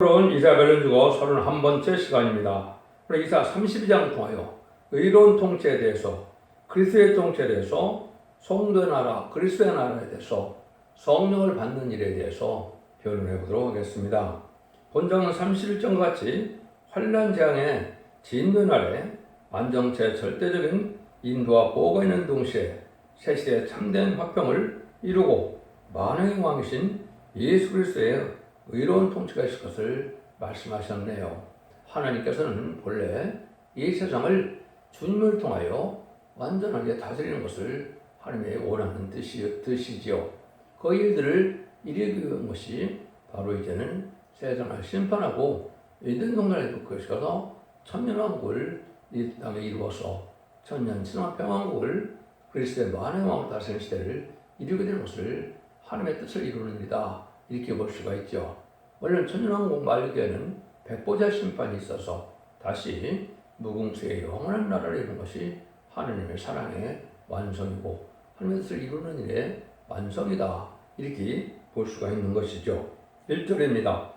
오늘은 이사벨을 주고 31번째 시간입니다. 오늘 이사 32장을 통하여 의로운 통치에 대해서, 그리스도의 통치에 대해서, 성도의 나라, 그리스도의 나라에 대해서, 성령을 받는 일에 대해서 변론해 보도록 하겠습니다. 본장은 31장과 같이 환난 재앙의 진노의 날에 완전체 절대적인 인도와 보호가 있는 동시에 새시대의 참된 화평을 이루고 만왕의 왕이신 예수 그리스도의 의로운 통치가 있을 것을 말씀하셨네요. 하나님께서는 본래 이 세상을 주님을 통하여 완전하게 다스리는 것을 하나님의 원하는 뜻이지요. 그 일들을 이루기 위한 것이 바로 이제는 세상을 심판하고 에덴 동산에 거쳐서 천년왕국을 이 땅에 이루어서 천년 신화 평왕국을 그리스도의 만왕의 왕을 다스리는 시대를 이루게 되는 것을 하나님의 뜻을 이루는 일이다. 이렇게 볼 수가 있죠. 원래 천년왕국 말기에는 백보자 심판이 있어서 다시 무궁수의 영원한 나라를 이루는 것이 하나님의 사랑의 완성이고 하나님의 뜻을 이루는 일의 완성이다. 이렇게 볼 수가 있는 것이죠. 1절입니다.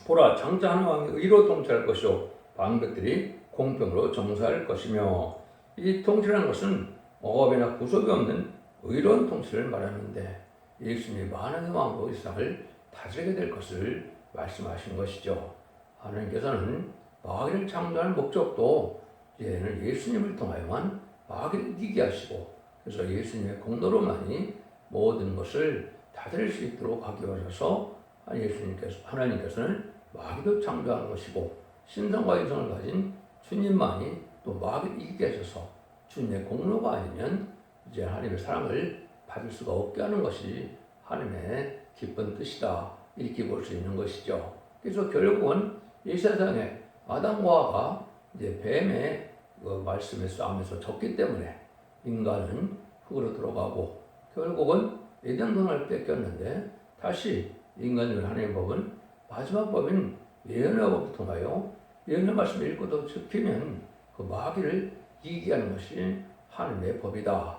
보라, 장차 하는 왕이 의로 통치할 것이요 방백들이 공평으로 정사할 것이며, 이 통치라는 것은 억압이나 구속이 없는 의로운 통치를 말하는데 예수님이 만왕의 왕으로 이 세상을 다스리게 될 것을 말씀하신 것이죠. 하나님께서는 마귀를 창조할 목적도 이제는 예수님을 통하여만 마귀를 이기게 하시고, 그래서 예수님의 공로로만이 모든 것을 다스릴 수 있도록 하기 위해서 하나님께서는 마귀도 창조한 것이고, 신성과 인성을 가진 주님만이 또 마귀를 이기게 하셔서 주님의 공로가 아니면 이제 하나님의 사랑을 받을 수가 없게 하는 것이 하나님의 기쁜 뜻이다. 이렇게 볼 수 있는 것이죠. 그래서 결국은 이 세상에 아담과 하와가 이제 뱀의 말씀에 싸움에서 졌기 때문에 인간은 흙으로 들어가고, 결국은 에덴 동산을 뺏겼는데 다시 인간을 하나님의 법은 마지막 법인 예언의 법을 통하여 예언의 말씀을 읽고도 지키면 그 마귀를 이기게 하는 것이 하나님의 법이다.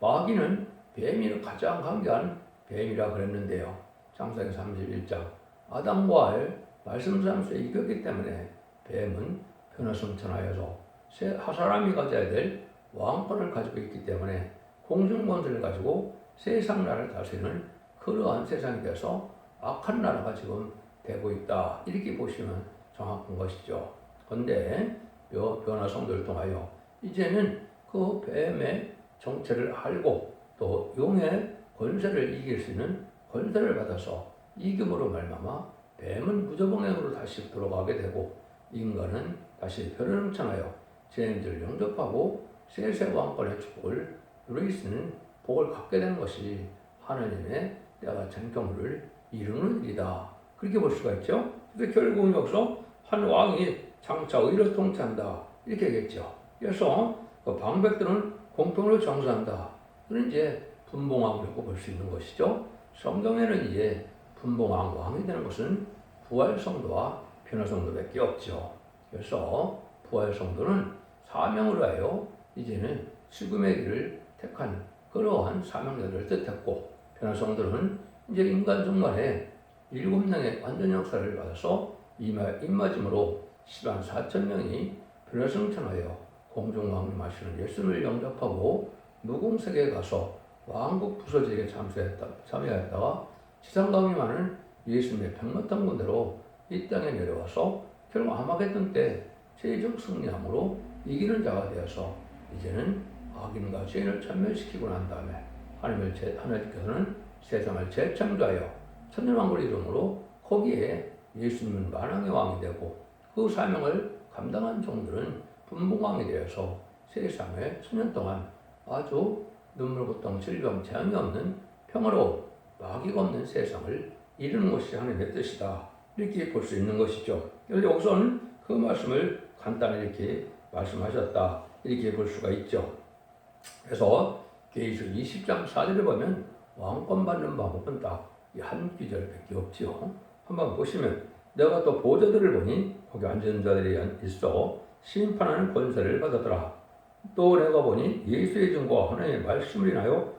마귀는 뱀이 가장 강력한 뱀이라 그랬는데요. 창세기 31장 아담과 하와의 말씀 싸움에서 이겼기 때문에 뱀은 변화성천하여서 사람이 가져야 될 왕권을 가지고 있기 때문에 공중권세를 가지고 세상 나라를 다스리는 그러한 세상이 돼서 악한 나라가 지금 되고 있다. 이렇게 보시면 정확한 것이죠. 그런데 변화성도를 통하여 이제는 그 뱀의 정체를 알고 또 용의 권세를 이길 수 있는 권세를 받아서 이김으로 말미암아 뱀은 무저봉행으로 다시 들어가게 되고, 인간은 다시 변화능천하여 죄인들을 영접하고 세세 왕권의 축복을 누릴 수 있는 복을 갖게 되는 것이 하나님의 때가 찬 경우를 이루는 일이다. 그렇게 볼 수가 있죠. 그래서 결국은 여기서 한 왕이 장차 의로 통치한다. 이렇게 얘기했죠. 그래서 그 방백들은 공평으로 정사한다. 그는 이제 분봉왕이라고 볼 수 있는 것이죠. 성경에는 이제 분봉왕 왕이 되는 것은 부활성도와 변화성도밖에 없죠. 그래서 부활성도는 사명으로 하여 이제는 죽음의 길을 택한 그러한 사명자들을 뜻했고, 변화성도는 이제 인간 중간에 7명의 완전 역사를 받아서 입맞음으로 10만 4천 명이 변화성천하여 공중왕림하시는 예수를 영접하고 무공세계에 가서 왕국 부서지게 참여했다가 지상강림하는 예수님의 백마탄 군대로 이 땅에 내려와서 결국 아마겟돈 때 최종 승리함으로 이기는 자가 되어서 이제는 악인과 죄인을 참멸시키고 난 다음에 하나님께서는 세상을 재창조하여 천년왕국을 이름으로 거기에 예수님은 만왕의 왕이 되고, 그 사명을 감당한 종들은 분봉왕이 되어서 세상에 천년 동안 아주 눈물, 고통, 질병, 재앙이 없는 평화로운 마귀가 없는 세상을 이루는 것이 하나님의 뜻이다. 이렇게 볼 수 있는 것이죠. 그래서 여기서는 그 말씀을 간단히 이렇게 말씀하셨다. 이렇게 볼 수가 있죠. 그래서 계시록 20장 4절에 보면 왕권 받는 방법은 딱 이 한 구절밖에 없지요. 한번 보시면 내가 또 보좌들을 보니 거기 앉은 자들이 있어 심판하는 권세를 받았더라. 또 내가 보니 예수의 증거와 하나님의 말씀을 인하여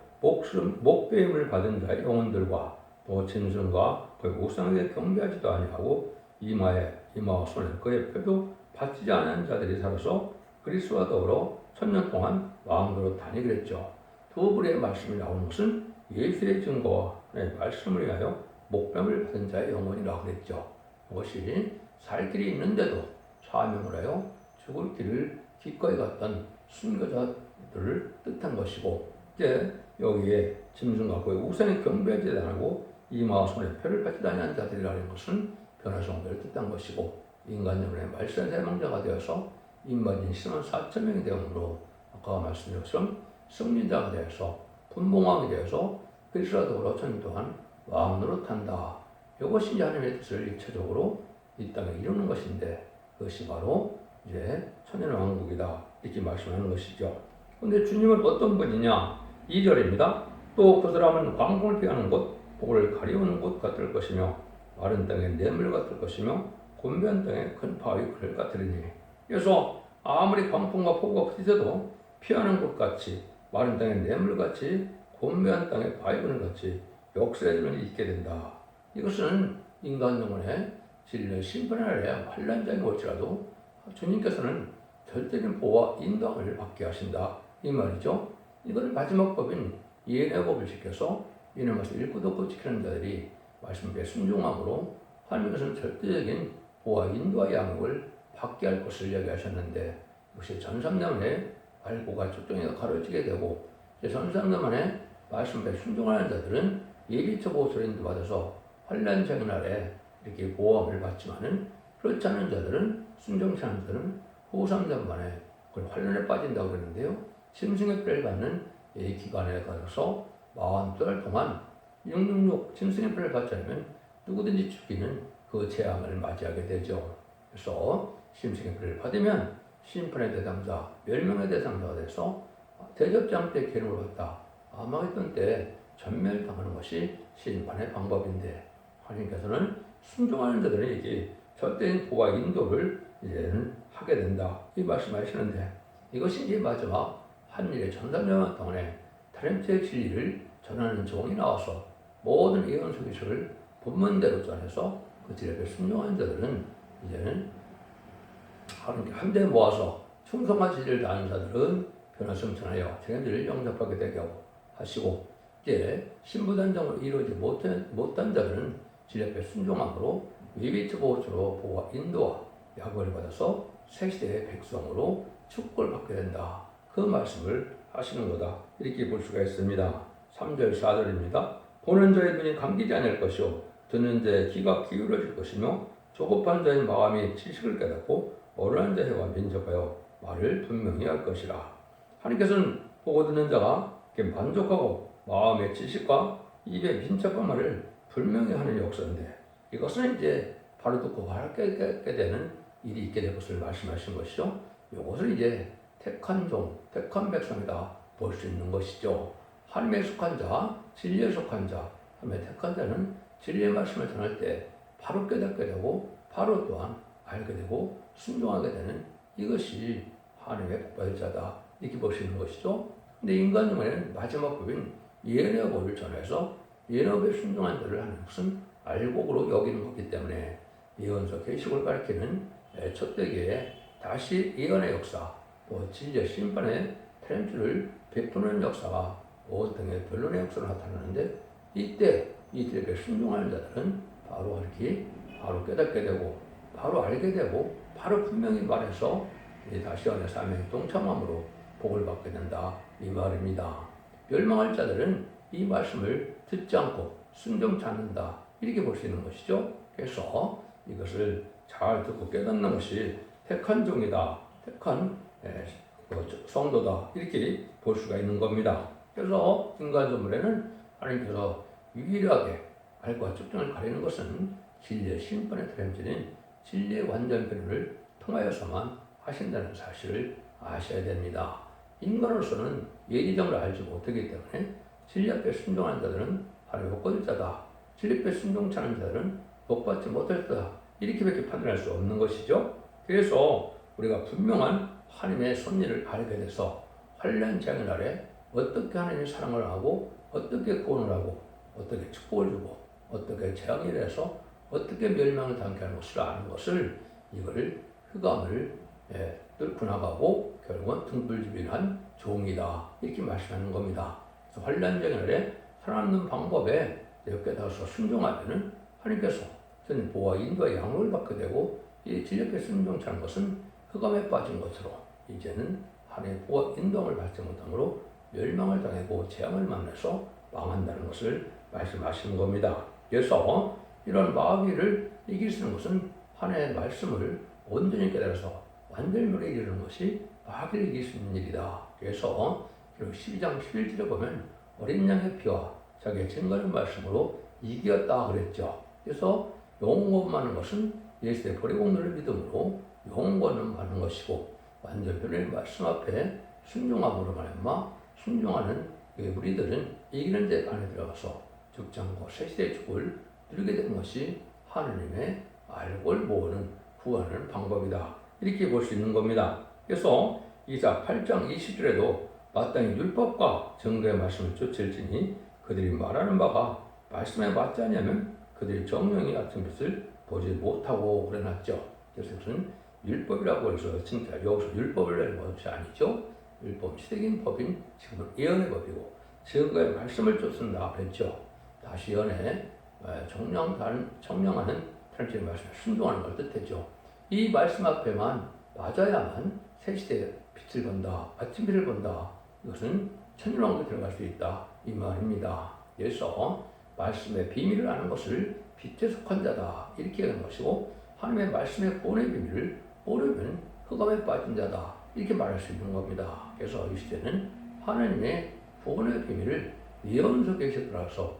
목배임을 받은 자의 영혼들과 또 짐승과 그 우상에게 경배하지도 아니하고 이마와 손에 그 옆에도 바치지 않은 자들이 살아서 그리스도와 더불어 1000년 동안 왕으로 다니기로 했죠. 두 불의 말씀이 나오는 것은 예수의 증거와 하나님의 말씀을 위하여 목숨을 받은 자의 영혼이라고 그랬죠. 이것이 살 길이 있는데도 사명을 하여 죽을 길을 기꺼이 갔던 순교자들을 뜻한 것이고, 이제 여기에 짐승과 그의 우상에 경배하지 않고 이마와 손에 표를 받지 아니한 자들이라는 것은 변화성도를 뜻한 것이고, 인간 영혼의 말세의 사망자가 되어서 인마진 10만 4천 명이 되므로 아까 말씀드린 것처럼 승리자가 되어서 분봉왕이 되어서 그리스도와 더불어 1000년 동안 왕으로 탄다. 이것이 이제 하나님의 뜻을 일체적으로 이 땅에 이루는 것인데, 그것이 바로 이제 천년 왕국이다 이렇게 말씀하는 것이죠. 그런데 주님은 어떤 분이냐? 2절입니다. 또 그 사람은 광풍을 피하는 곳, 복을 가리우는 곳 같을 것이며 마른 땅에 냇물 같을 것이며 곤변 땅에 큰 바위 그늘 같으리니. 그래서 아무리 광풍과 폭우가 부딪혀도 피하는 곳 같이, 마른 땅에 냇물 같이, 곤변 땅에 바위 그늘 같이 역사해주는 일이 있게 된다. 이것은 인간 영혼의 진리의 심판의 날에 환란장이 올지라도 주님께서는 절대적인 보호와 인도함을 받게 하신다 이 말이죠. 이거는 마지막 법인 예언의 법을 지켜서 이는 말씀 읽고 듣고 지키는 자들이 말씀에 순종함으로 하나님께서는 절대적인 보호와 인도와 양육을 받게 할 것을 이야기하셨는데, 이것이 전삼년에 알고가 쪽정이가 가로지게 되고, 전삼년 말씀에 순종하는 자들은 예비처 보호소를 인도받아서 환란장의 날에 이렇게 보호함을 받지만은, 그렇지 않은 자들은, 순종치 않은 자들은 후 3년 만에 그걸 환란에 빠진다고 그러는데요. 짐승의 뼈를 받는 이 기간에 가서 42달 동안 666 짐승의 뼈를 받지 않으면 누구든지 죽이는 그 재앙을 맞이하게 되죠. 그래서 짐승의 뼈를 받으면 심판의 대상자, 멸망의 대상자가 돼서 대접장 때 괴로움을 받다 아마겟돈 때 전멸당하는 것이 심판의 방법인데, 하나님께서는 순종하는 자들에게 절대인 보호와 인도를 이제는 하게 된다 이 말씀하시는데, 이것이 이제 마지막 한일의 전산년 동안에 타렘트의 진리를 전하는 종이 나와서 모든 예언 소기식을 본문대로 전해서 그 진리에 순종하는 자들은 이제는 하나님께 한데 모아서 충성한 진리를 다하는 자들은 변화승천하여 자기들을 영접하게 되게 하시고, 이제 신부단장으로 이루어지지 못한 자들은 진리 앞에 순종함으로 위비트 보호처로 보호와 인도와 약을 받아서 새 시대의 백성으로 축복을 받게 된다. 그 말씀을 하시는 거다. 이렇게 볼 수가 있습니다. 3절 4절입니다. 보는 자의 눈이 감기지 않을 것이요 듣는 자의 귀가 기울어질 것이며 조급한 자의 마음이 지식을 깨닫고 어른한 자의 혀가 민족하여 말을 분명히 할 것이라. 하나님께서는 보고 듣는 자가 만족하고 마음의 지식과 입의 민첩한 말을 분명히 하는 역사인데, 이것은 이제 바로 듣고 알게 되는 일이 있게 될 것을 말씀하신 것이죠. 이것을 이제 택한 종, 택한 백성이다 볼 수 있는 것이죠. 하나님에 속한 자, 진리에 속한 자, 하나님의 택한 자는 진리의 말씀을 전할 때 바로 깨닫게 되고 바로 또한 알게 되고 순종하게 되는, 이것이 하나님의 복받을 자다 이렇게 볼 수 있는 것이죠. 근데 인간 중에는 마지막 법인 예언의 법을 전해서 예언의 순종한 자를 하는 것은 알곡으로 여기는 거기 때문에 예언서 계시록을 가리키는 첫대기에 다시 예언의 역사, 진리의 심판의 트렌트를 베푸는 역사가 온 등의 변론의 역사로 나타나는데, 이때 이들에게 순종하는 자들은 바로 이렇게 바로 깨닫게 되고 바로 알게 되고 바로 분명히 말해서 다시 연의 삶에 동참함으로 복을 받게 된다 이 말입니다. 멸망할 자들은 이 말씀을 듣지 않고 순종치 않는다 이렇게 볼 수 있는 것이죠. 그래서 이것을 잘 듣고 깨닫는 것이 택한 종이다, 택한 성도다 이렇게 볼 수가 있는 겁니다. 그래서 인간 전문에는 하나님께서 유일하게 알과 측정을 가리는 것은 진리의 심판의 트렌즈인 진리의 완전 변론을 통하여서만 하신다는 사실을 아셔야 됩니다. 인간으로서는 예지정을 알지 못하기 때문에 진리 앞에 순종하는 자들은 하나님의 복받을 자다, 진리 앞에 순종치 않은 자들은 복받지 못할 자다 이렇게밖에 판단할 수 없는 것이죠. 그래서 우리가 분명한 하나님의 섭리를 알게 돼서 환난 재앙의 날에 어떻게 하나님의 사랑을 하고 어떻게 구원을 하고 어떻게 축복을 주고 어떻게 재앙이 돼서 어떻게 멸망을 당케 하는 것을 아는 것을 이거를 흑암을 뚫고 나가고 결국은 등불집인한 종이다 이렇게 말씀하는 겁니다. 그래서 환난적인 날에 살아남는 방법에 깨달아서 순종하면은 하나님께서 저는 보호와 인도와 양육을 받게 되고 이 진리께 순종치 않은 것은 흑암에 빠진 것으로 이제는 하나님의 보호와 인도함을 받지 못함으로 멸망을 당하고 재앙을 만나서 망한다는 것을 말씀하시는 겁니다. 그래서 이런 마귀를 이길 수 있는 것은 하나님의 말씀을 온전히 깨달아서 완전히 이루는 것이 마귀를 이길 수 있는 일이다. 그래서 12장 11절에 보면 어린 양의 피와 자기의 증거하는 말씀으로 이겼다 그랬죠. 그래서 영원하는 것은 예수의 보리공로를 믿음으로 영원은 받는 것이고 완전 변의 말씀 앞에 순종함으로 말미암아 순종하는 우리들은 이기는 데 안에 들어가서 죽지 않고 새시대의 축을 누리게 되는 것이 하느님의 알골 모으는 구하는 방법이다. 이렇게 볼 수 있는 겁니다. 그래서 이사 8장 20절에도 마땅히 율법과 정도의 말씀을 쫓을지니 그들이 말하는 바가 말씀에 맞지 않으면 그들이 정령이 같은 빛을 보지 못하고 그래놨죠. 그래서 무슨 율법이라고 해서 진짜 여기서 율법을 내는 것이 아니죠. 율법 시대적인 법인 지금은 예언의 법이고 증거의 말씀을 쫓는다 그랬죠. 다시 예언에 청량하는 하나님의 말씀에 순종하는 걸 뜻했죠. 이 말씀 앞에만 맞아야만 새시대의 빛을 본다, 아침빛을 본다. 이것은 천일왕국에 들어갈 수 있다 이 말입니다. 그래서 말씀의 비밀을 아는 것을 빛에 속한 자다 이렇게 하는 것이고 하나님의 말씀의 구원의 비밀을 모르면 흑암에 빠진 자다 이렇게 말할 수 있는 겁니다. 그래서 이 시대는 하나님의 구원의 비밀을 예언 속에 들어가서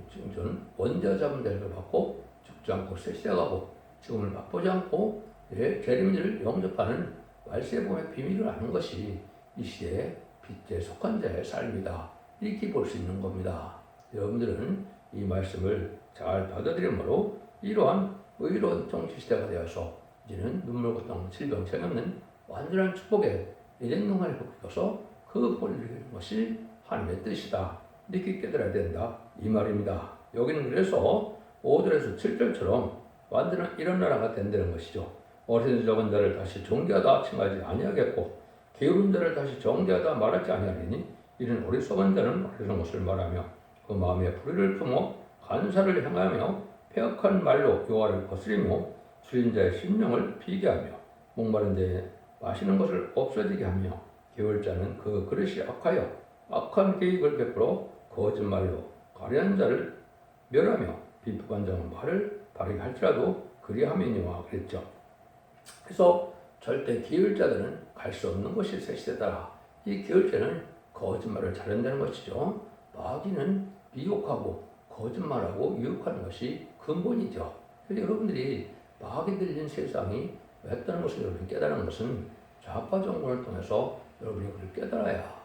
지금 원자 잡은 자를 받고 죽지 않고 쇠시대가고 죽음을 맛보지 않고 재림을 영접하는 말세봄의 비밀을 아는 것이 이 시대의 빛에 속한 자의 삶이다 이렇게 볼 수 있는 겁니다. 여러분들은 이 말씀을 잘 받아들임으로 이러한 의로운 정치시대가 되어서 이제는 눈물 고통 질병 책임 없는 완전한 축복의 일행동안에 복귀어서 그 복을 누리는 것이 하나님의 뜻이다 이렇게 깨달아야 된다 이 말입니다. 여기는 그래서 5절에서 7절처럼 완전한 이런 나라가 된다는 것이죠. 어리석은 적은 자를 다시 존귀하다 칭하지 아니하겠고 게으른 자를 다시 정죄하다 말하지 아니하리니 이는 어리석은 자는 어리석은 것을 말하며 그 마음에 불의를 품어 간사를 향하며 폐역한 말로 여호와를 거스리며 줄인 자의 심령을 비게하며 목마른 자의 마시는 것을 없어지게 하며 게을 자는 그 그릇이 악하여 악한 계획을 베풀어 거짓말로 가련한 자를 멸하며 비법한 자는 말을 바르게 할지라도 그리함이니와 그랬죠. 그래서 절대 게을자들은 갈 수 없는 것이 새시대다. 이 게을자는 거짓말을 잘한다는 것이죠. 마귀는 미혹하고 거짓말하고 유혹하는 것이 근본이죠. 그래서 여러분들이 마귀 들린 세상이 맵다는 것을 여러분이 깨달은 것은 좌파 정권을 통해서 여러분이 그걸 깨달아야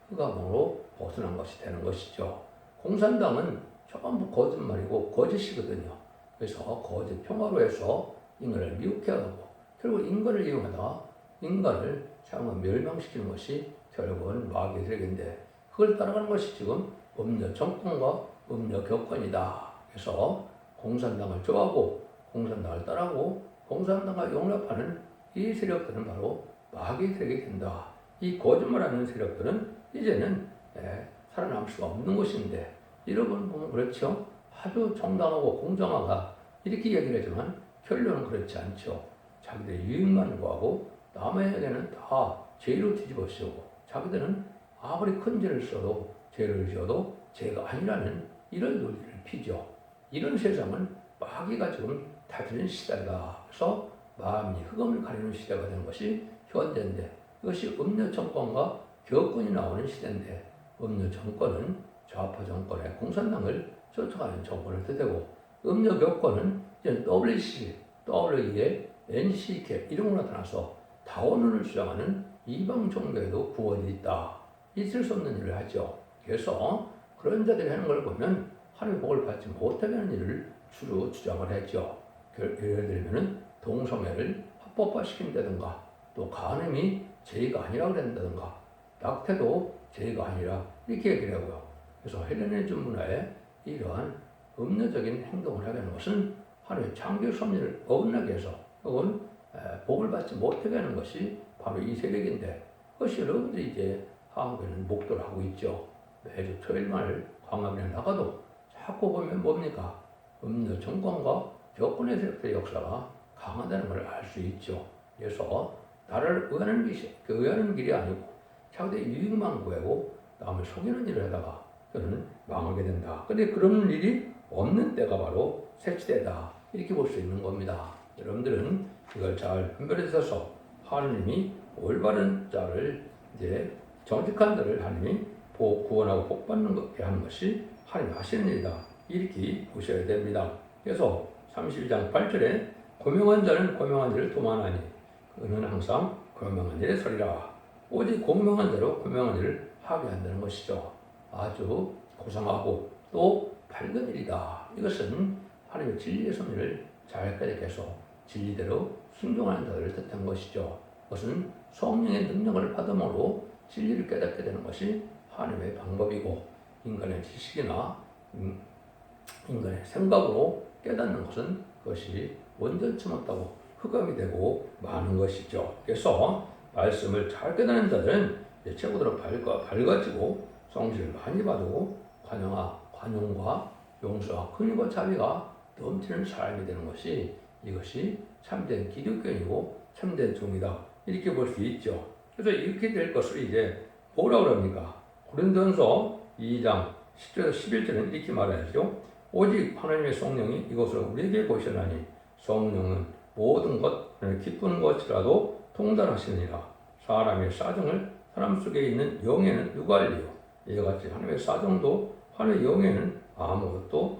흑암으로 벗어난 것이 되는 것이죠. 공산당은 전부 거짓말이고 거짓이거든요. 그래서 거짓 평화로 해서 인간을 미혹해가고 결국 인간을 이용하다 인간을 상황 멸망시키는 것이 결국은 마귀의 세력인데 그걸 따라가는 것이 지금 음녀 정권과 음녀 교권이다. 그래서 공산당을 좋아하고 공산당을 따라하고 공산당과 용납하는 이 세력들은 바로 마귀의 세력이 된다. 이 거짓말하는 세력들은 이제는 살아남을 수가 없는 것인데 여러분 보면 그렇죠. 아주 정당하고 공정하다 이렇게 얘기를 하지만 결론은 그렇지 않죠. 자기들의 유익만 구하고 남에게는 다 죄로 뒤집어 씌우고 자기들은 아무리 큰 죄를 써도 죄를 지어도 죄가 아니라는 이런 논리를 피죠. 이런 세상은 마귀가 지금 다스리는 시대다. 그래서 마음이 흑암을 가리는 시대가 되는 것이 현대인데 이것이 음녀 정권과 교권이 나오는 시대인데 음녀 정권은 좌파 정권의 공산당을 쫓아가는 정권을 뜻하고 음녀 교권은 이제 WC, WE의 NCK 이런 거 나타나서 다원론을 주장하는 이방 종교에도 구원이 있다. 있을 수 없는 일을 하죠. 그래서 그런 자들이 하는 걸 보면 하나님의 복을 받지 못하게 하는 일을 주로 주장을 했죠. 예를 들면 동성애를 합법화시킨다든가 또 간음이 죄가 아니라고 그런다든가 낙태도 죄가 아니라 이렇게 얘기를 하고요. 그래서 헬레니즘 문화에 이러한 음료적인 행동을 하게 하는 것은 하나님의 창조 섭리를 어긋나게 해서 혹은 복을 받지 못하게 하는 것이 바로 이 세력인데, 그것이 여러분들이 이제 한국에는 목도를 하고 있죠. 매주 토요일만을 광화문에 나가도 자꾸 보면 뭡니까? 음료 정권과 여권의 세력들의 역사가 강하다는 걸 알 수 있죠. 그래서 나라를 의하는 길이 아니고 자기의 유익만 구하고 남을 속이는 일을 하다가 그는 망하게 된다. 근데 그런 일이 없는 때가 바로 새치대다. 이렇게 볼 수 있는 겁니다. 여러분들은 이걸 잘 분별해서 하나님이 올바른 자를 이제 정직한 자를 하나님이 구원하고 복받는 것게 하는 것이 하나님 하시는 일이다. 이렇게 보셔야 됩니다. 그래서 32장 8절에 고명한 자는 고명한 일을 도만하니 그는 항상 고명한 일에 서리라. 오직 고명한 자로 고명한 일을 하게 한다는 것이죠. 아주 고상하고 또 밝은 일이다. 이것은 하나님의 진리의 섭리를 잘 깨닫게해서 진리대로 순종하는 자들을 뜻한 것이죠. 그것은 성령의 능력을 받음으로 진리를 깨닫게 되는 것이 하나님의 방법이고, 인간의 지식이나 인간의 생각으로 깨닫는 것은 그것이 원전치 못하고 흑암이 되고 마는 것이죠. 그래서 말씀을 잘 깨닫는 자들은 최고대로 밝아지고 성실을 많이 받고 관용과 용서와 긍휼과 자비가 넘치는 사람이 되는 것이, 이것이 참된 기독교인이고 참된 종이다. 이렇게 볼 수 있죠. 그래서 이렇게 될 것을 이제 뭐라고 합니까? 고린도전서 2장 10절에서 11절은 이렇게 말하죠. 오직 하나님의 성령이 이것을 우리에게 보시나니 성령은 모든 것, 기쁜 것이라도 통달하시느니라. 사람의 사정을 사람 속에 있는 영에는 누가 알리요? 이와 같이 하나님의 사정도 하나님의 영에는 아무도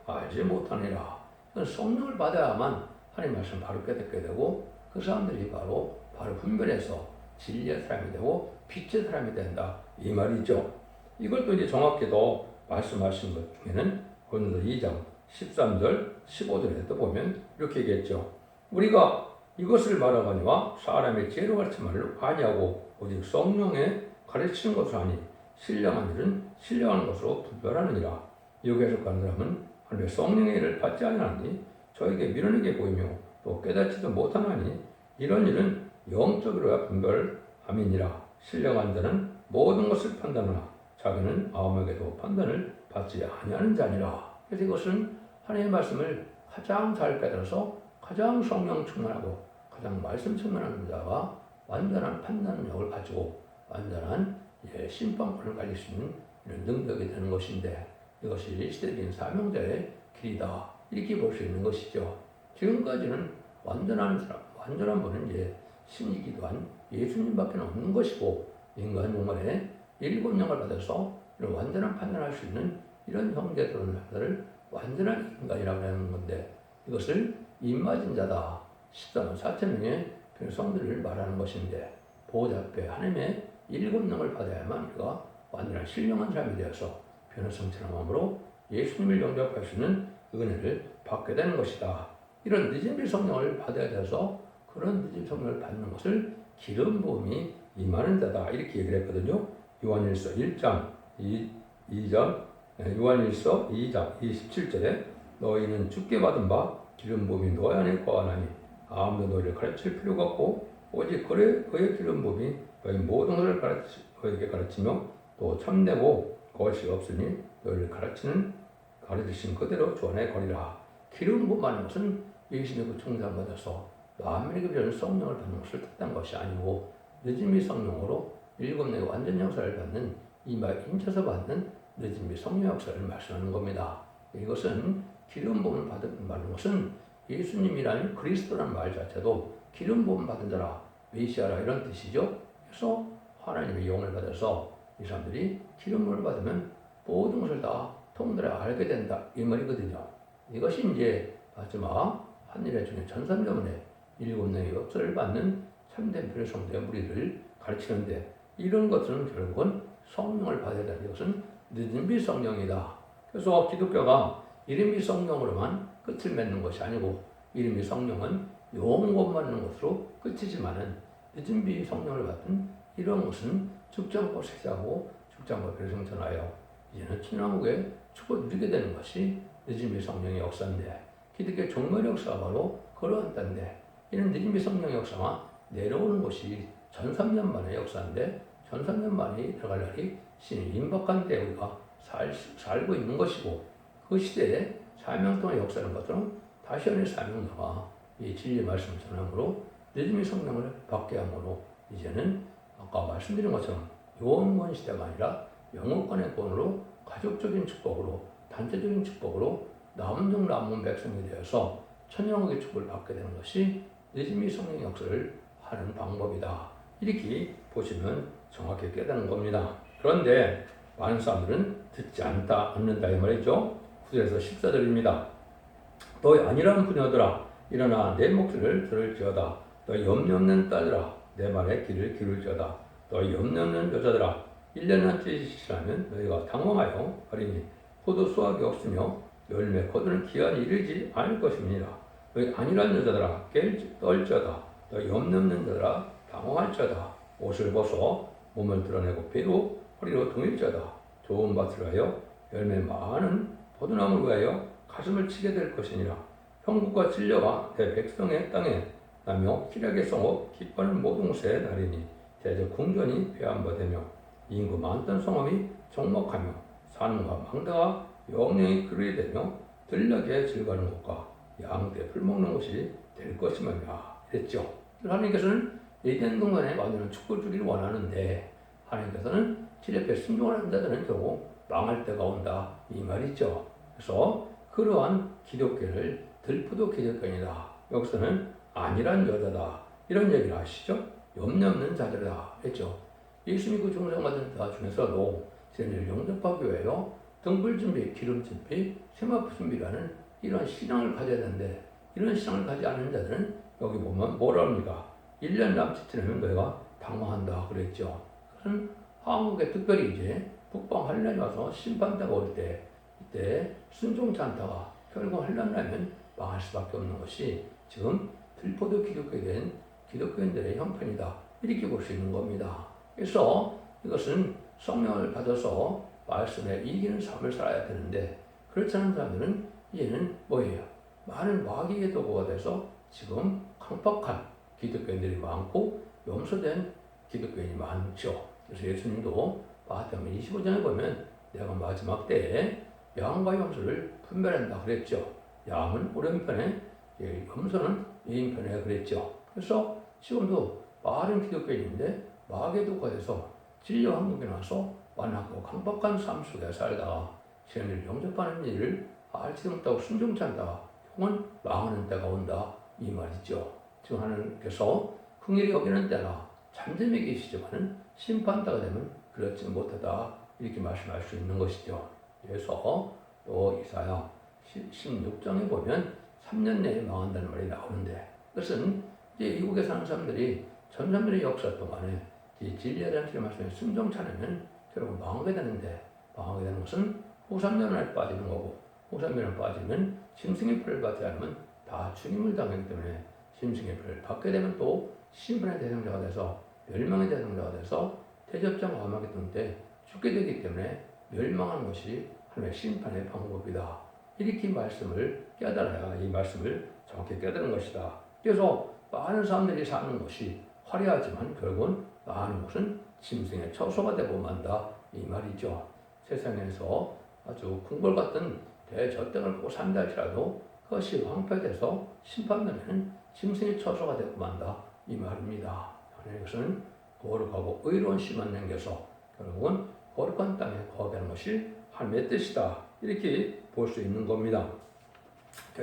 알지 못하니라. 성령을 받아야만 하나님 말씀 바로 깨닫게 되고, 그 사람들이 바로 분별해서 진리의 사람이 되고 빛의 사람이 된다. 이 말이죠. 이걸 또 이제 정확히도 말씀하신 것 중에는 고린도서 2장 13절 15절에도 보면 이렇게 얘기했죠. 우리가 이것을 말하거니와 사람의 지혜로 가르침을 아니하고 오직 성령의 가르치는 것을 하니 신령한 일은 신령한 것으로 분별하느니라. 여기에서 가는 사람은 하나님의 성령의 일을 받지 아니하니 저에게 미련하게 보이며 또 깨닫지도 못하나니 이런 일은 영적으로야 분별함이니라. 신령한 자는 모든 것을 판단하나 자기는 아무에게도 판단을 받지 아니하는 자니라. 그래서 이것은 하나님의 말씀을 가장 잘 깨달아서 가장 성령 충만하고 가장 말씀 충만한 자가 완전한 판단력을 가지고 완전한 심판권을 가질 수 있는 이런 능력이 되는 것인데, 이것이 시대적인 사명자의 길이다. 이렇게 볼 수 있는 것이죠. 지금까지는 완전한 분은 신이기도한 예수님밖에 없는 것이고, 인간 용말에 7영을 받아서 이런 완전한 판단할 수 있는 이런 형제들을 완전한 인간이라고 하는 건데, 이것을 입맞은 자다. 14만 4천 명의 성들을 말하는 것인데, 보호자 앞에 하나님의 7영을 받아야만 우리가 완전한 신령한 사람이 되어서 변화성찬한 마음으로 예수님을 영접할 수 있는 은혜를 받게 되는 것이다. 이런 늦은 성령을 받아야 돼서 그런 늦은 성령을 받는 것을 기름 부음이 임하는 자다. 이렇게 얘기를 했거든요. 요한일서 1장 27절에 너희는 주께 받은 바 기름 부음이 너희 안에 거하나니 아무도 너희를 가르칠 필요가 없고 오직 그의 기름 부음이 너희 모든 것을 너희에게 가르치며 또 참되고 것이 없으니 너희를 가르치신 그대로 주 안에 거리라. 기름 부음하는 것은 예수님의 그 충성을 받아서 만민에게 필요한 성령을 받는 것을 뜻한 것이 아니고, 늦음이 성령으로 7명의 완전 역사를 받는 인쳐서 받는 늦음이 성령 역사를 말씀하는 겁니다. 이것은 기름 부음을 받는 것은 예수님이라는 그리스도라는 말 자체도 기름 부음 받은 자라, 메시아라 이런 뜻이죠. 그래서 하나님의 영을 받아서 이 사람들이 기름 부음을 받으면 모든 것을 다 통달해 알게 된다. 이 말이거든요. 이것이 이제 마지막 한일의 중에 전산대문에 7명의 역사를 받는 참된 별의 성도의 무리를 가르치는데, 이런 것들은 결국은 성령을 받아야 되는 것은 늦은비 성령이다. 그래서 기독교가 이름이 성령으로만 끝을 맺는 것이 아니고, 이름이 성령은 영원 받는 것으로 끝이지만은 늦은비 성령을 받은 이런 것은 죽장과 세자고 죽장과 별성전하여 이제는 천왕국의 축복을 누리게 되는 것이 늦은비 성령의 역사인데, 기독교 종말 역사가 바로 그러한 때인데 이런 느낌의 성령 역사가 내려오는 것이 1300년 만의 역사인데 1300년 만에 들어갈 날이 신이 임박한 때 우리가 살고 있는 것이고 그 시대에 사명통의 역사는 것처럼 다시 한번 사명자가 이 진리의 말씀을 전함으로 믿음의 성령을 받게 함으로 이제는 아까 말씀드린 것처럼 요원권 시대가 아니라 영혼권의 권으로 가족적인 축복으로 단체적인 축복으로 남종 남문 백성이 되어서 천영국의 축복을 받게 되는 것이 믿음의 성령 역사를 하는 방법이다. 이렇게 보시면 정확히 깨닫는 겁니다. 그런데 많은 사람들은 듣지 않는다 이 말이죠. 9절에서 14절입니다. 너 안일한 부녀들아 일어나 내 목소리를 들을지어다. 너 염려 없는 딸들아 내 말에 귀를 기울지어다. 너 염려 없는 여자들아 1년은 찌시라면 너희가 당황하여 어리니 포도 수확이 없으며 열매 거두는 기한이 이르지 않을 것입니다. 너희 안일한 여자들아 떨지어다. 너 염려 없는 여자들아 당황할지어다. 옷을 벗어 몸을 드러내고 배로 허리로 동일지어다. 좋은 밭을 위하여 열매 많은 포도나무를 위하여 가슴을 치게 될 것이니라. 형국과 진려가 내 백성의 땅에 나며 기력의 성읍 기뻐하는 모동새의 날이니 대적 궁전이 배한바되며 인구 많던 성읍이 정목하며 산과 망대가 영영이 그르게 되며 들녘에 즐거워하는 곳과 양떼 풀 먹는 곳이 될 것이며라 이랬죠. 하나님께서는 에덴 동산에 완전한 축복을 주기를 원하는데 하나님께서는 질 옆에 순종하는 자들은 결국 망할 때가 온다 이 말이죠. 그래서 그러한 기독교를 들푸도 기독교이다. 여기서는 안일한 여자다 이런 얘기를 하시죠. 염려 없는 자들이다 했죠. 예수 믿고 중생받은 자 중에서도 죄를 용접하기 위하여 등불 준비, 기름 준비, 세마포 준비라는 이런 신앙을 가져야 되는데 이런 신앙을 가지지 않는 자들은 여기 보면 뭐라 합니까? 1년 남짓이면 너희가 당황한다 그랬죠. 그런 한국에 특별히 이제 북방 환란이 와서 심판대가 올 때 이때 순종치 않다가 결국 환란 나면 망할 수밖에 없는 것이 지금 들포도 기독교에 된 기독교인들의 형편이다 이렇게 볼 수 있는 겁니다. 그래서 이것은 성령을 받아서 말씀에 이기는 삶을 살아야 되는데 그렇지 않은 사람들은 이제는 뭐예요? 많은 마귀의 도구가 돼서 지금 강박한 기독교인들이 많고 염소된 기독교인이 많죠. 그래서 예수님도 마태복음 25장에 보면 내가 마지막 때에 양과 염소를 분별한다 그랬죠. 양은 오른편에 염소는 이인편에 그랬죠. 그래서 지금도 많은 기독교인인데 마귀의 도구가 돼서 진리와 한국에 나서 완악하고 강박한 삶 속에 살다가 진리를 영접하는 일을 알지도 못하고 순종치 않다가 혹은 망하는 때가 온다 이 말이죠. 지금 하나님께서 긍휼히 여기는 때나 잠잠히 계시지만은 심판때가 되면 그렇지 못하다 이렇게 말씀할 수 있는 것이죠. 그래서 또 이사야 16장에 보면 3년 내에 망한다는 말이 나오는데 그것은 이제 미국에 사는 사람들이 전삼년의 역사 동안에 이 진리에 대한 주의 말씀에 순종치 않으면 결국 망하게 되는데 망하게 되는 것은 후삼년에 빠지는 거고 후삼년에 빠지면 짐승의 풀을 받지 않으면 다 죽임을 당하기 때문에 짐승의 풀을 받게 되면 또 심판의 대상자가 돼서 멸망의 대상자가 돼서 대접장 감하게 때 죽게 되기 때문에 멸망하는 것이 하나님의 심판의 방법이다. 이렇게 말씀을 깨달아야 이 말씀을 정확히 깨달은 것이다. 그래서 많은 사람들이 사는 것이 화려하지만 결국은 많은 것은 짐승의 처소가 되고 만다 이 말이죠. 세상에서 아주 궁궐 같은 대저택을 보고 산다 할지라도 그것이 황폐돼서 심판되면 짐승의 처소가 되고 만다 이 말입니다. 하나님께서는 거룩하고 의로운 씨만 남겨서 결국은 거룩한 땅에 거하게 하는 것이 하나님의 뜻이다. 이렇게 볼 수 있는 겁니다.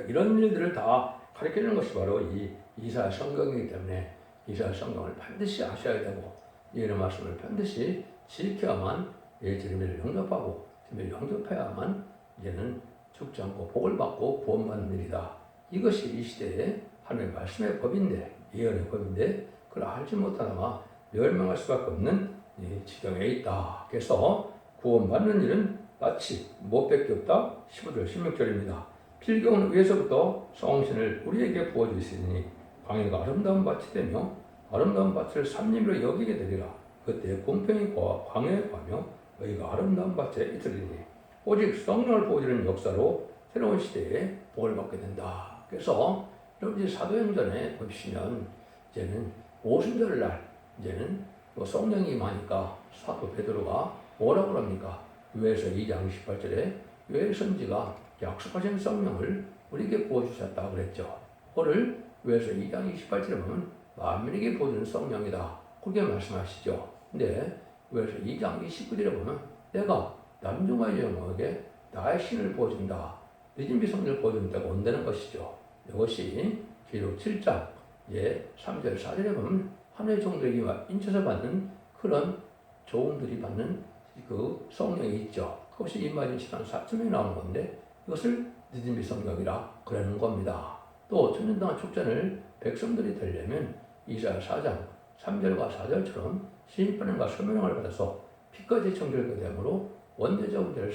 이런 일들을 다 가르치는 것이 바로 이 이사야 성경이기 때문에 이사야 성경을 반드시 아셔야 되고 이런 말씀을 반드시 지켜야만 진리를 영접하고 진리를 영접해야만 이제는 죽지 않고 복을 받고 구원받는 일이다. 이것이 이 시대의 하나님의 말씀의 법인데 예언의 법인데 그걸 알지 못하다가 멸망할 수밖에 없는 이 지경에 있다. 그래서 구원받는 일은 마치 무엇밖에 없다. 15절 16절입니다. 필경은 위에서부터 성신을 우리에게 부어주시니 광야가 아름다운 밭이 되며 아름다운 밭을 삼림으로 여기게 되리라. 그때 공평히 광야에 가며 너희가 아름다운 밭에 있으리니 오직 성령을 부어주는 역사로 새로운 시대에 복을 받게 된다. 그래서 여러분들이 사도행전에 보시면 이제는 오순절날 이제는 성령이 임하니까 사도 베드로가 뭐라고 합니까? 요에서 2장 28절에 요엘 선지가 약속하신 성령을 우리에게 부어주셨다 그랬죠. 오늘 요에서 2장 28절에 보면 만민에게 부어주는 성령이다 그렇게 말씀하시죠. 근데 요에서 2장 29절에 보면 내가 남중과 여종에게 나의 신을 부어준다. 늦은비 성령을 부어준다고 온다는 것이죠. 이것이 기록 7장 3절 4절에 보면 하늘의 종들에게 인쳐서 받는 그런 종들이 받는 그 성령이 있죠. 그것이 임마진 시간 4쯤에 나오는 건데 이것을 늦은비 성령이라 그러는 겁니다. 또 천년 동안 축전을 백성들이 되려면 이사야 4장 3절과 4절처럼 신입반응과 소멸을 받아서 피까지 정결하게 되므로 원죄적 문제를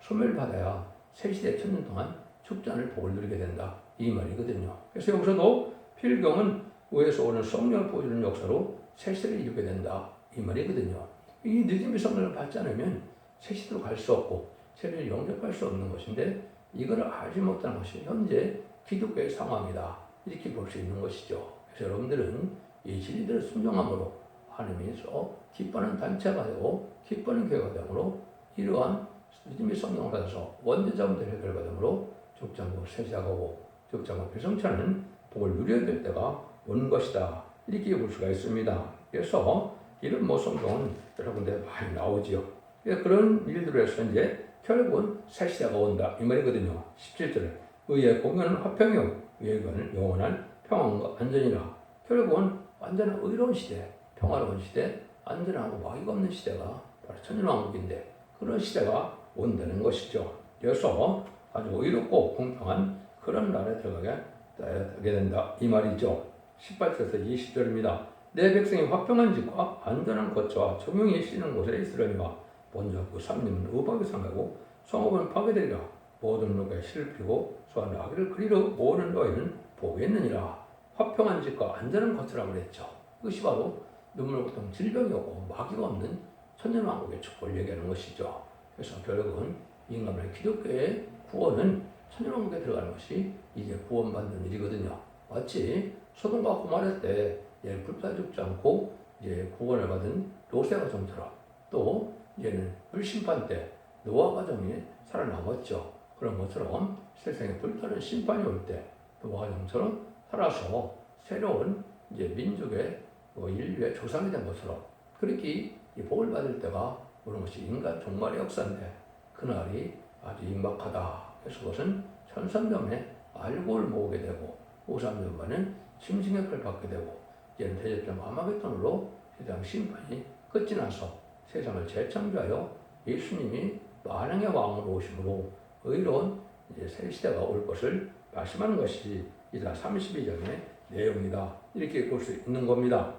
소멸받아야 새시대 천년 동안 축전을 복을 누리게 된다 이 말이거든요. 그래서 여기서도 필경은 위에서 오는 성령을 보여주는 역사로 새시대를 이루게 된다 이 말이거든요. 이 늦은비 성령을 받지 않으면 새시대로 갈 수 없고 세례를 영접할 수 없는 것인데 이거를 알지 못하는 것이 현재 기독교의 상황이다 이렇게 볼 수 있는 것이죠. 그래서 여러분들은 이 진리들을 순종함으로 하나님께서 기뻐하는 단체가 되고 기뻐하는 교회가 되므로 이러한 늦은비 성령을 받아서 원죄자분들 해결받음으로 죽장고 세시하고 죽장고 배성찬은 복을 누려야 될 때가 오는 것이다 이렇게 볼 수가 있습니다. 그래서 이런 성경은 여러분들 많이 나오지요. 그런 일들을 해서 이제 결국은 새 시대가 온다 이 말이거든요. 17절에 의의 공연은 화평이요 의의 영원한 평안과 안전이라. 결국은 완전한 의로운 시대, 평화로운 시대, 안전하고 마귀가 없는 시대가 바로 천년왕국인데 그런 시대가 온다는 것이죠. 그래서 아주 의롭고 공평한 그런 나라에 들어가게 된다 이 말이죠. 18절에서 20절입니다. 내 백성이 화평한 집과 안전한 거처와 조명이 씌는 곳에 있으려니와 먼저 그 삼림은 의박에 상하고 성읍은 파괴되리라. 모든 누가 실을 피고 소한 아기를 그리러 모으는 너희는 복이 있느니라. 화평한 집과 안전한 거처라고 그랬죠. 그것이 바로 눈물 고통 질병이 없고 마귀가 없는 천년왕국의 축복을 얘기하는 것이죠. 그래서 결국은 인간의 기독교의 구원은 천년왕국에 들어가는 것이 이제 구원받는 일이거든요. 마치 소돔과 고모라 때 불타 죽지 않고 이제 구원을 받은 롯의 가정처럼 또 이제는 불심판 때 노아 가정이 살아남았죠. 그런 것처럼 세상에 불타는 심판이 올 때 노아 가정처럼 살아서 새로운 이제 민족의 인류의 조상이 된 것처럼 그렇게 복을 받을 때가 오는 것이 인간 종말의 역사인데 그날이 아주 임박하다. 그래서 그것은 천상점에 알고를 모으게 되고 오삼년만은 짐승의 표를 받게 되고 이제는 대접점 아마겟돈으로 세상 심판이 끝이 나서 세상을 재창조하여 예수님이 만왕의 왕으로 오심으로 의로운 이제 새 시대가 올 것을 말씀하는 것이 이사 32장의 내용이다. 이렇게 볼 수 있는 겁니다.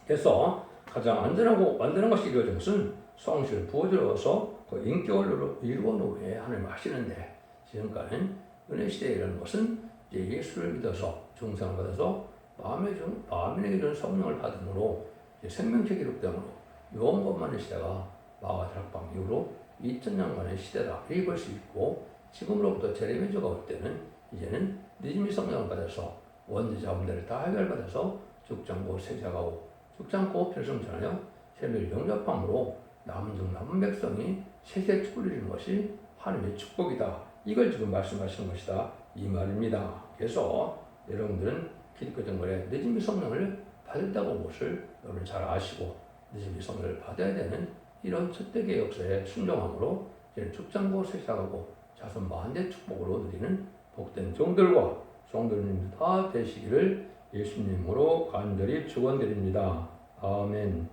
그래서 가장 안전하고 완전한 것이 이루어진 것은 성실을 부어들어서 그 인격을 이루어 놓은 후에 하나님 아시는데 지금까지는 은혜 시대라는 것은 이제 예수를 믿어서 중상을 받아서 마음에 주는 성령을 받음으로 생명체 기록되므로 영원만의 시대가 마와 다락방 이후로 2000년간의 시대다 이렇게 볼 수 있고 지금으로부터 제레미야가 올 때는 이제는 늦은비 성령을 받아서 원죄 자분들을 다 해결받아서 죽장고 세자가고 죽장고 별성전하여 세멸 영접함으로 남은 중 남은 백성이 세세 축복을 이루는 것이 하나님의 축복이다. 이걸 지금 말씀하시는 것이다. 이 말입니다. 그래서 여러분들은 기독교 정글에 늦은비 성령을 받았다고 것을 여러분 잘 아시고 늦은비 성령을 받아야 되는 이런 첫대의 역사에 순종함으로 이제는 죽장고 세자가고 자손 만대 축복으로 누리는 복된 종들과 성도님들 다 되시기를 예수님으로 간절히 축원드립니다. 아멘.